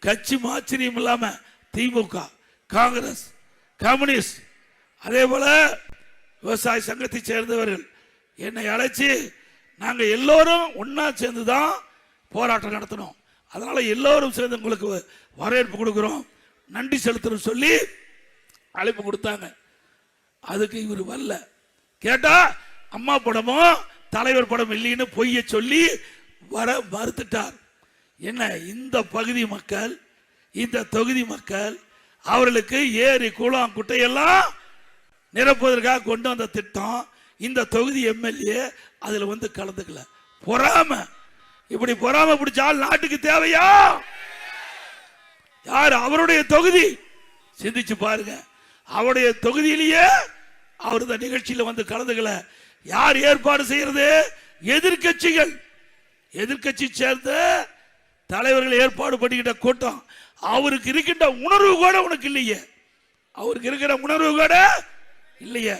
கட்சி ஆச்சரியம் இல்லாம திமுக, காங்கிரஸ், கம்யூனிஸ்ட், அதே போல விவசாய சங்கத்தை சேர்ந்தவர்கள் என்னை அழைச்சி நாங்க எல்லோரும் ஒன்னா சேர்ந்துதான் போராட்டம் நடத்தணும். அதனால எல்லோரும் சேர்ந்து உங்களுக்கு வரவேற்பு கொடுக்கிறோம், நன்றி செலுத்தணும் சொல்லி அழைப்பு கொடுத்தாங்க. அதுக்கு இவர் வரல. கேட்டா அம்மா படமும் தலைவர் படம் இல்லைன்னு பொய்ய சொல்லி வர மறுத்துட்டார். என்ன இந்த பகுதி மக்கள், இந்த தொகுதி மக்கள் அவர்களுக்கு ஏரி குளம் குட்டையெல்லாம் நிரப்புவதற்காக கொண்டு வந்த திட்டம். இந்த தொகுதி எம்எல்ஏ அதுல வந்து கலந்துக்கல. பொறாம. இப்படி பொறாம பிடிச்சால் நாட்டுக்கு தேவையா? யார்? அவருடைய தொகுதி. சிந்திச்சு பாருங்க. அவருடைய தொகுதியிலேயே அவர் இந்த நிகழ்ச்சியில் வந்து கலந்துக்கல. யார் ஏற்பாடு செய்யறது? எதிர்கட்சிகள். எதிர்கட்சி சேர்ந்த தலைவர்கள் ஏற்பாடு பண்ணிக்கிட்ட கூட்டம். அவருக்கு இருக்கின்ற உணர்வு கூட உனக்கு இல்லையே. அவருக்கு இருக்கிற உணர்வு கூட இல்லையே.